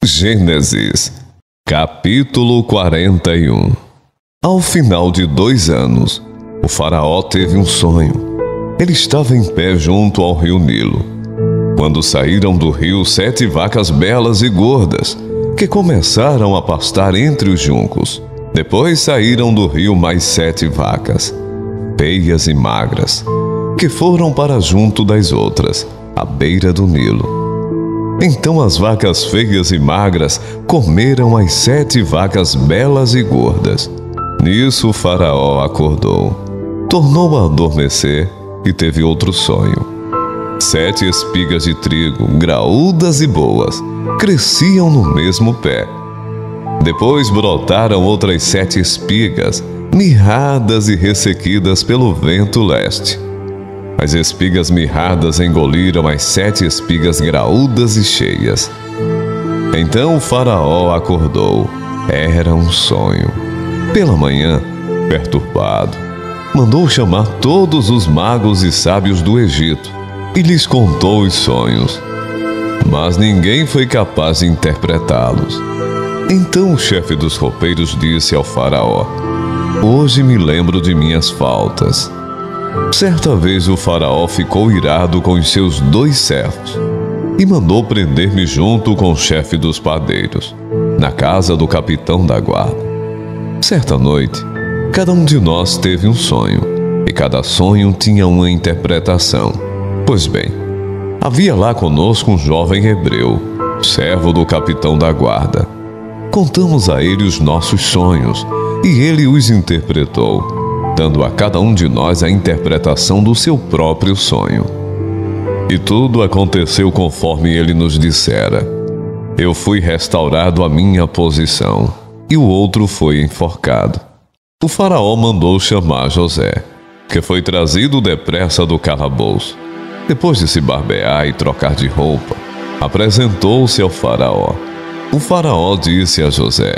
Gênesis, capítulo 41. Ao final de 2 anos, o faraó teve um sonho. Ele estava em pé junto ao rio Nilo, quando saíram do rio 7 vacas belas e gordas, que começaram a pastar entre os juncos. Depois saíram do rio mais 7 vacas, feias e magras, que foram para junto das outras, à beira do Nilo. Então as vacas feias e magras comeram as 7 vacas belas e gordas. Nisso o faraó acordou, tornou a adormecer e teve outro sonho. 7 espigas de trigo, graúdas e boas, cresciam no mesmo pé. Depois brotaram outras 7 espigas, mirradas e ressequidas pelo vento leste. As espigas mirradas engoliram as 7 espigas graúdas e cheias. Então o faraó acordou. Era um sonho. Pela manhã, perturbado, mandou chamar todos os magos e sábios do Egito e lhes contou os sonhos. Mas ninguém foi capaz de interpretá-los. Então o chefe dos roupeiros disse ao faraó: "Hoje me lembro de minhas faltas." Certa vez o faraó ficou irado com os seus 2 servos e mandou prender-me junto com o chefe dos padeiros, na casa do capitão da guarda. Certa noite, cada um de nós teve um sonho, e cada sonho tinha uma interpretação. Pois bem, havia lá conosco um jovem hebreu, servo do capitão da guarda. Contamos a ele os nossos sonhos, e ele os interpretou, dando a cada um de nós a interpretação do seu próprio sonho. E tudo aconteceu conforme ele nos dissera. Eu fui restaurado à minha posição, e o outro foi enforcado. O faraó mandou chamar José, que foi trazido depressa do calabouço. Depois de se barbear e trocar de roupa, apresentou-se ao faraó. O faraó disse a José: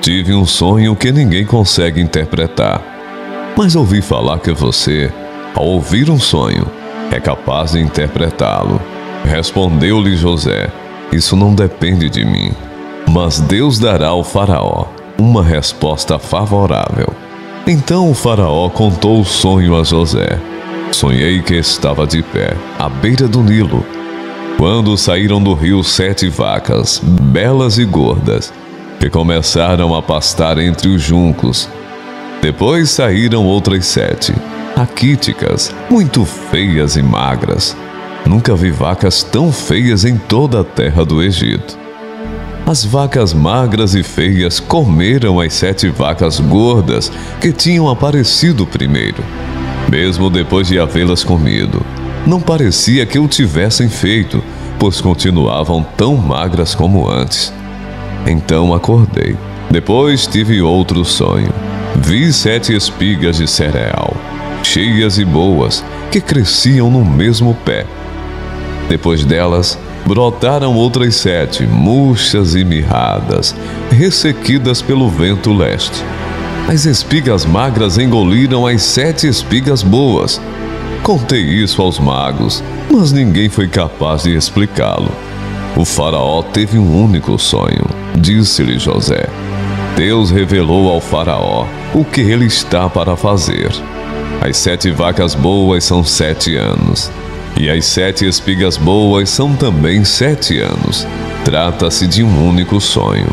"Tive um sonho que ninguém consegue interpretar. Mas ouvi falar que você, ao ouvir um sonho, é capaz de interpretá-lo." Respondeu-lhe José: "Isso não depende de mim, mas Deus dará ao faraó uma resposta favorável." Então o faraó contou o sonho a José. "Sonhei que estava de pé, à beira do Nilo, quando saíram do rio 7 vacas, belas e gordas, que começaram a pastar entre os juncos. Depois saíram outras 7, raquíticas, muito feias e magras. Nunca vi vacas tão feias em toda a terra do Egito. As vacas magras e feias comeram as 7 vacas gordas que tinham aparecido primeiro. Mesmo depois de havê-las comido, não parecia que o tivessem feito, pois continuavam tão magras como antes. Então acordei. Depois tive outro sonho. Vi 7 espigas de cereal, cheias e boas, que cresciam no mesmo pé. Depois delas, brotaram outras 7, murchas e mirradas, ressequidas pelo vento leste. As espigas magras engoliram as 7 espigas boas. Contei isso aos magos, mas ninguém foi capaz de explicá-lo. O faraó teve um único sonho. Disse-lhe José: Deus revelou ao faraó o que ele está para fazer. As 7 vacas boas são 7 anos, e as 7 espigas boas são também 7 anos. Trata-se de um único sonho.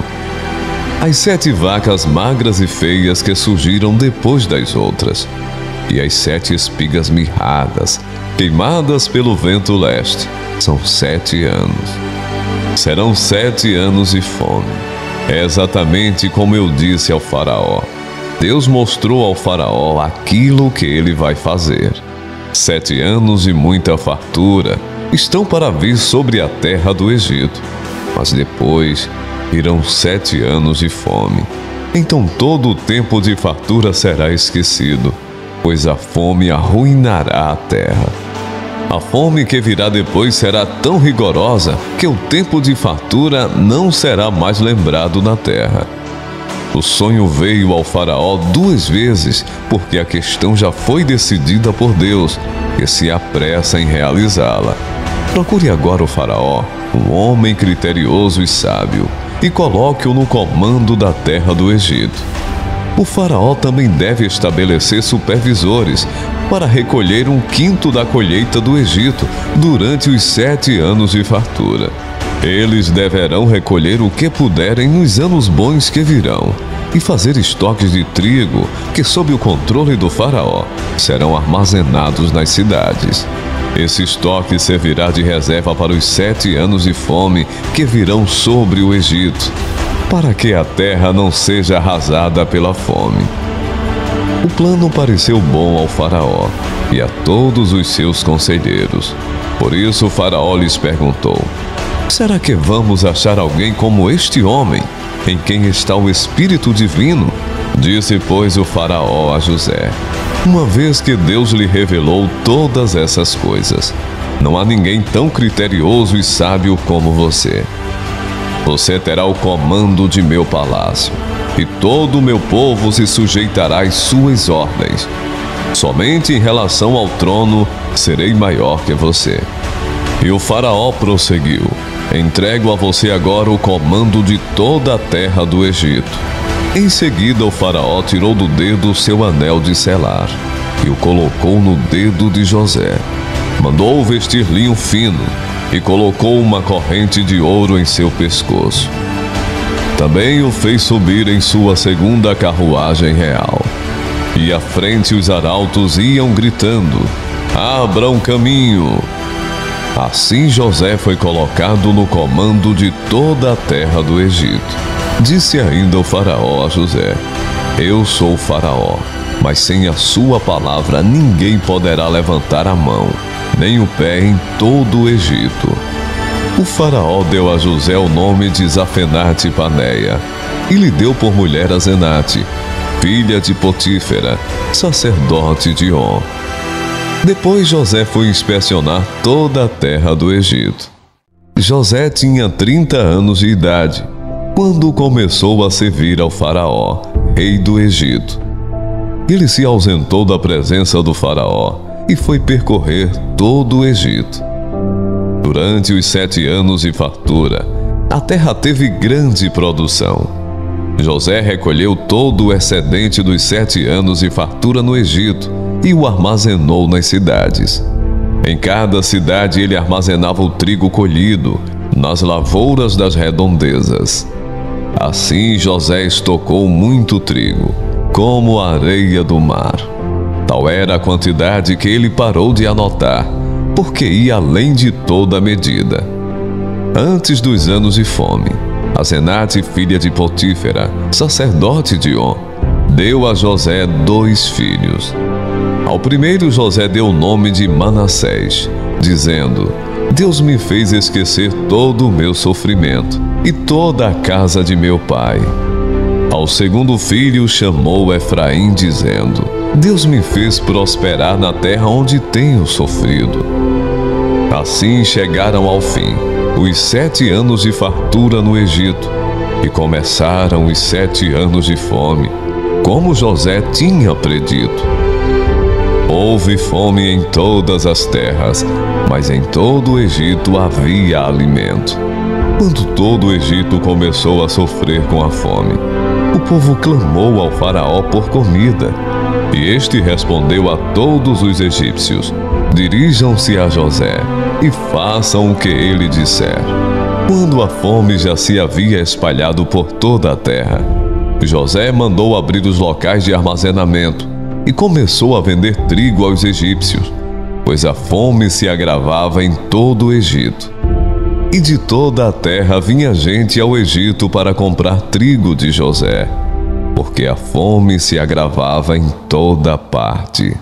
As 7 vacas magras e feias que surgiram depois das outras, e as 7 espigas mirradas, queimadas pelo vento leste, são 7 anos. Serão 7 anos de fome. É exatamente como eu disse ao faraó. Deus mostrou ao faraó aquilo que ele vai fazer. 7 anos de muita fartura estão para vir sobre a terra do Egito. Mas depois irão 7 anos de fome. Então todo o tempo de fartura será esquecido, pois a fome arruinará a terra. A fome que virá depois será tão rigorosa que o tempo de fartura não será mais lembrado na terra. O sonho veio ao faraó 2 vezes, porque a questão já foi decidida por Deus, que se apressa em realizá-la. Procure agora o faraó, um homem criterioso e sábio, e coloque-o no comando da terra do Egito. O faraó também deve estabelecer supervisores para recolher 1/5 da colheita do Egito durante os 7 anos de fartura. Eles deverão recolher o que puderem nos anos bons que virão e fazer estoques de trigo que, sob o controle do faraó, serão armazenados nas cidades. Esse estoque servirá de reserva para os 7 anos de fome que virão sobre o Egito, para que a terra não seja arrasada pela fome. O plano pareceu bom ao faraó e a todos os seus conselheiros. Por isso o faraó lhes perguntou: será que vamos achar alguém como este homem, em quem está o Espírito Divino? Disse, pois, o faraó a José: uma vez que Deus lhe revelou todas essas coisas, não há ninguém tão criterioso e sábio como você. Você terá o comando de meu palácio, e todo o meu povo se sujeitará às suas ordens. Somente em relação ao trono serei maior que você. E o faraó prosseguiu: entrego a você agora o comando de toda a terra do Egito. Em seguida, o faraó tirou do dedo o seu anel de selar e o colocou no dedo de José. Mandou vestir linho fino e colocou uma corrente de ouro em seu pescoço. Também o fez subir em sua segunda carruagem real. E à frente os arautos iam gritando: abram caminho! Assim José foi colocado no comando de toda a terra do Egito. Disse ainda o faraó a José: eu sou o faraó, mas sem a sua palavra ninguém poderá levantar a mão, nem o pé em todo o Egito. O faraó deu a José o nome de Zafenate-Paneia e lhe deu por mulher a Zenate, filha de Potífera, sacerdote de On. Depois José foi inspecionar toda a terra do Egito. José tinha 30 anos de idade quando começou a servir ao faraó, rei do Egito. Ele se ausentou da presença do faraó e foi percorrer todo o Egito. Durante os 7 anos de fartura, a terra teve grande produção. José recolheu todo o excedente dos 7 anos de fartura no Egito e o armazenou nas cidades. Em cada cidade ele armazenava o trigo colhido nas lavouras das redondezas. Assim José estocou muito trigo, como a areia do mar. Tal era a quantidade que ele parou de anotar, porque ia além de toda a medida. Antes dos anos de fome, a Zenate, filha de Potífera, sacerdote de On, deu a José 2 filhos. Ao primeiro José deu o nome de Manassés, dizendo: Deus me fez esquecer todo o meu sofrimento e toda a casa de meu pai. Ao segundo filho chamou Efraim, dizendo: Deus me fez prosperar na terra onde tenho sofrido. Assim chegaram ao fim os 7 anos de fartura no Egito, e começaram os 7 anos de fome, como José tinha predito. Houve fome em todas as terras, mas em todo o Egito havia alimento. Quando todo o Egito começou a sofrer com a fome, o povo clamou ao faraó por comida, e este respondeu a todos os egípcios: dirijam-se a José e façam o que ele disser. Quando a fome já se havia espalhado por toda a terra, José mandou abrir os locais de armazenamento e começou a vender trigo aos egípcios, pois a fome se agravava em todo o Egito. E de toda a terra vinha gente ao Egito para comprar trigo de José, porque a fome se agravava em toda parte.